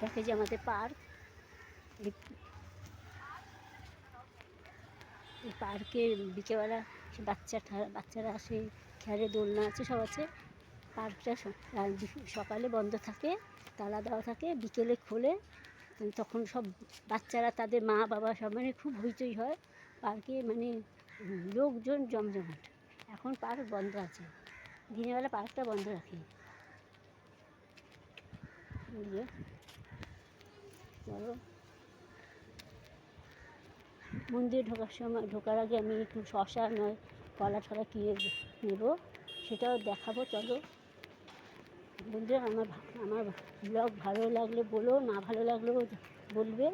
দেখে যে আমাদের পার্ক, এই পার্কে বিকেলবেলা বাচ্চারা আসে, খেলে, দোলনা আছে, সব আছে। পার্কটা সকালে বন্ধ থাকে, তালা দেওয়া থাকে, বিকেলে খোলে। তখন সব বাচ্চারা, তাদের মা বাবা সব, মানে খুব হইচই হয় পার্কে, মানে লোকজন জমজমাট। এখন পার্ক বন্ধ আছে, দিনের বেলা পার্কটা বন্ধ রাখে। চলো, মন্দিরে ঢোকার আগে আমি একটু শশা নয় কলা টলা কিনে নেব, সেটাও দেখাবো। চলো বন্ধুরা, আমার ব্লগ ভালো লাগলে বলো, না ভালো লাগলেও বলবে।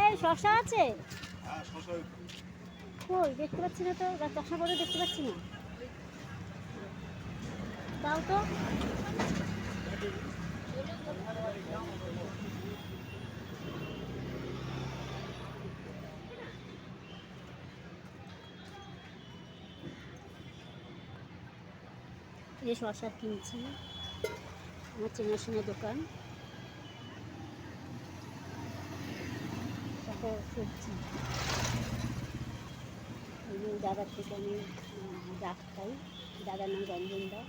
এই শশা আছে? কই দেখতে পাচ্ছি না তো, চশমা পরে দেখতে পাচ্ছি না, দাও তো। এই শশা কিনছি, আমার চেনাশোনা দোকান, তারপর সবজি। এই দাদার থেকে আমি ডাক খাই, দাদার নাম রঞ্জনদা।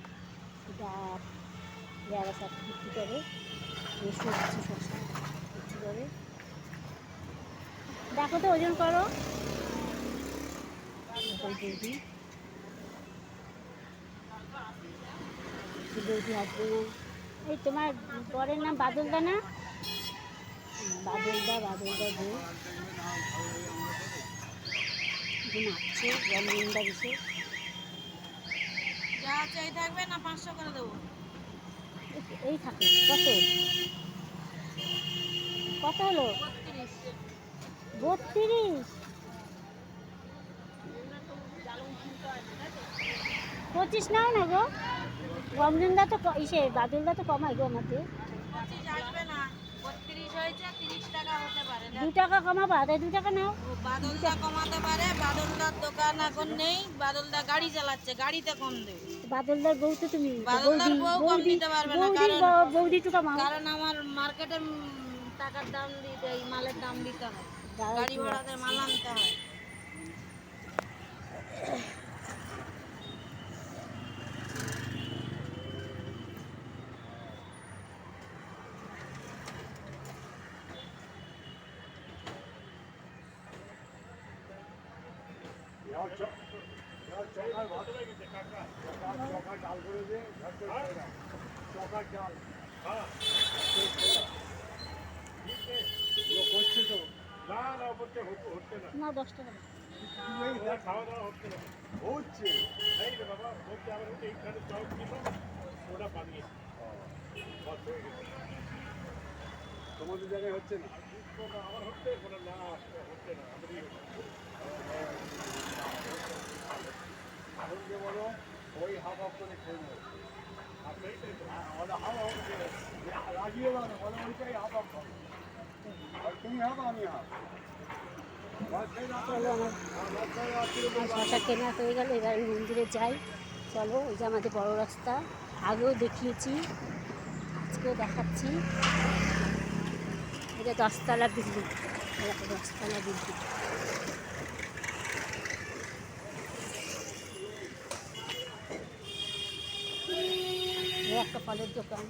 ডাক যারা সব বিক্রি করে, সবজি শশা বিক্রি করে। দেখো তো, ওজন করো। বৌদি বৌদি আসবে না। এই তোমার বরের নাম বাদলদা না? বাদলদা বউ নাচছে, রঞ্জনদা দিছে। যা চাই থাকবে না 500 করে দেবো। এই থাকে কত? কত হলো? 32। 25 নাও না গো। রঞ্জনদা তো বাদলদা তো কমাই গো আমাদের। 25 আসবে না, 32 হয়েছে, 30 টাকা হতে পারে। 2 টাকা কমাবা, তাই 2 টাকা নাও। বাদলদা কমাতে পারে, বাদলদার দোকান এখন নেই, বাদলদা গাড়ি চালাচ্ছে, গাড়িতে কম দেবে। বাদলদার বউ তো তুমি, বাদলদার বউ কম দিতে পারবে না, বৌদি একটু কমাও। কারণ আমার মার্কেটে টাকার দাম দিতে, মালের দাম দিতে হয়, গাড়ি ভাড়াতে মাল আনতে হয়। না 10 টাকা। তোমাদের জায়গায় হচ্ছে না, আমার হচ্ছে না, হচ্ছে না। এখন যে বলো ওই হাফ হাফ করে খেয়ে নেবো। লাগিয়ে দাও না, বলো ওইটাই হাফ হাফ খাবো। আর তুমি হাফ, আমি হাফ। চলো, আমার শশা কেনা হয়ে গেল, এবার আমি মন্দিরে যাই। চলো, ওই যে আমাদের বড় রাস্তা, আগেও দেখিয়েছি, আজকেও দেখাচ্ছি। এটা 10 তলা বিল্ডিং, 10 তলা বিল্ডিং। একটা ফলের দোকান।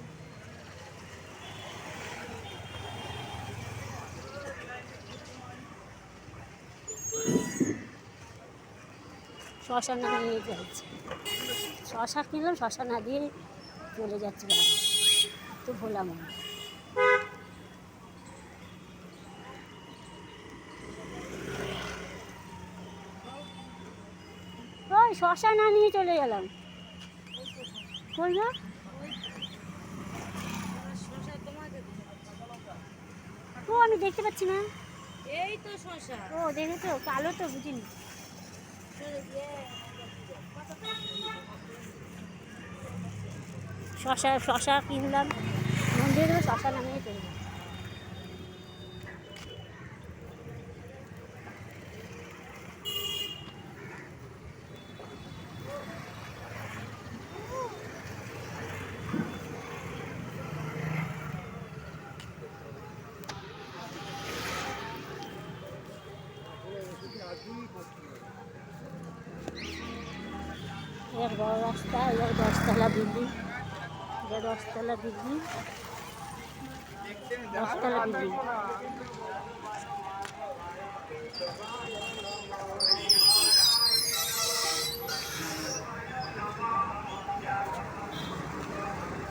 শশা না নিয়ে যাচ্ছে, শশা কিনলাম, শশা না দিয়ে চলে যাচ্ছে বাবা, তো ভোলা মনে। ওই শশা না নিয়ে চলে গেলাম, বলবো শশা তোমাকে ও আমি দেখতে পাচ্ছি না। এই তো শশা। ও দেখেছো, কালো তো বুঝিনি। শশা শশা কিনলাম, মন্দিরে দেবো, শশা নামিয়ে চলে গেলাম। এক বড় রাস্তা, এক 10তলা বিল্ডিং, এটা 10তলা বিল্ডিং, 10তলা বিল্ডিং।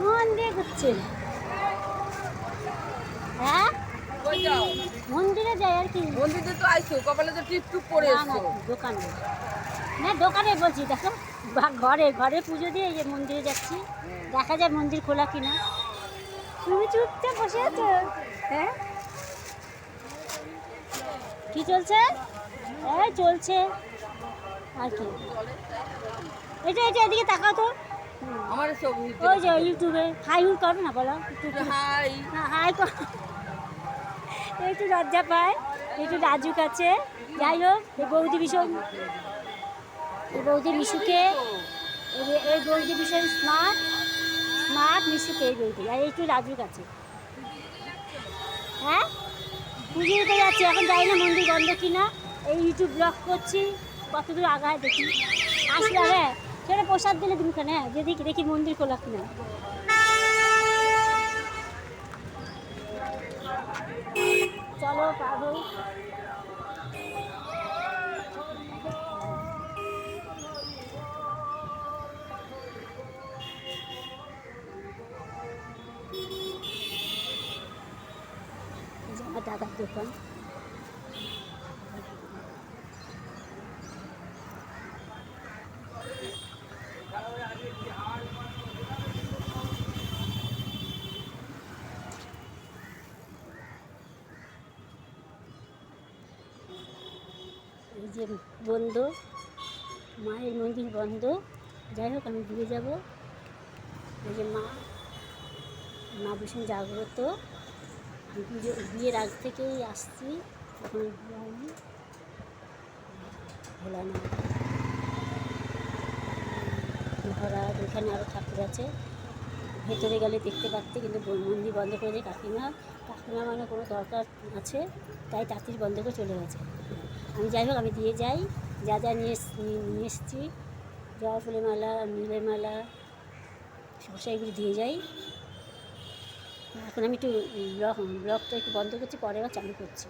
মন দিয়ে ঘুরছে, হ্যাঁ কই যাও? মন্দিরে যাই আর কি। মন্দিরে তো আইছো, কপালে তো টিপ টুপ পরে না না, দোকানে না, দোকানে বলছি দেখো, ঘরে ঘরে পুজো দিয়ে এই যে মন্দিরে যাচ্ছি, দেখা যায় মন্দির খোলা কিনা। তুমি চুপচাপ বসে আছো, হ্যাঁ কি চলছে? এই চলছে আর কি। এটা এটা এদিকে তাকাও তো, আমার ছবি ওই যে ইউটিউবে হাই হুই করো না, বলো একটু হাই। হ্যাঁ হাই কর, একটু লজ্জা পায়, একটু লাজুক আছে। যাই হোক, এই বৌদি ভীষণ, এই বৌদি মিশুকে, এই বৌদি ভীষণ স্মার্ট, স্মার্ট মিশুকে এই বৌদি, আর একটু লাজুক আছে। হ্যাঁ পুজো দিতে যাচ্ছি, এখন যাই না মন্দির বন্ধ কিনা, এই ইউটিউব ব্লগ করছি, কতদূর আগায় দেখি। আসলে হ্যাঁ সেটা প্রসাদ দিলে তুমি খানে, হ্যাঁ যে দেখি দেখি মন্দির খোলা কিনা। চলো পাবো। আমার দাদার দোকান, এই যে বন্ধ, মায়ের মন্দির বন্ধ। যাই হোক আমি দিয়ে যাব। এই যে মা, মা ভীষণ জাগ্রত, আমি পুজো বিয়ের আগ থেকেই আসছি, এখন বিয়ে হয়নি। ভোলানাথ মহারাজ, ওখানে আরও ঠাকুর আছে, ভেতরে গেলে দেখতে পাচ্ছে, কিন্তু মন্দির বন্ধ করে দিয়ে কাকিমা, কাকিমা মানে কোনো দরকার আছে তাই তাঁতির বন্ধ করে চলে গেছে। আমি যাই হোক আমি দিয়ে যাই, যা যা নিয়ে এসেছি, জবা ফুলের মালা, নীলের মালা, শসা, এগুলো দিয়ে যাই। এখন আমি একটু ব্লগটা একটু বন্ধ করছি, পরে আবার চালু করছি।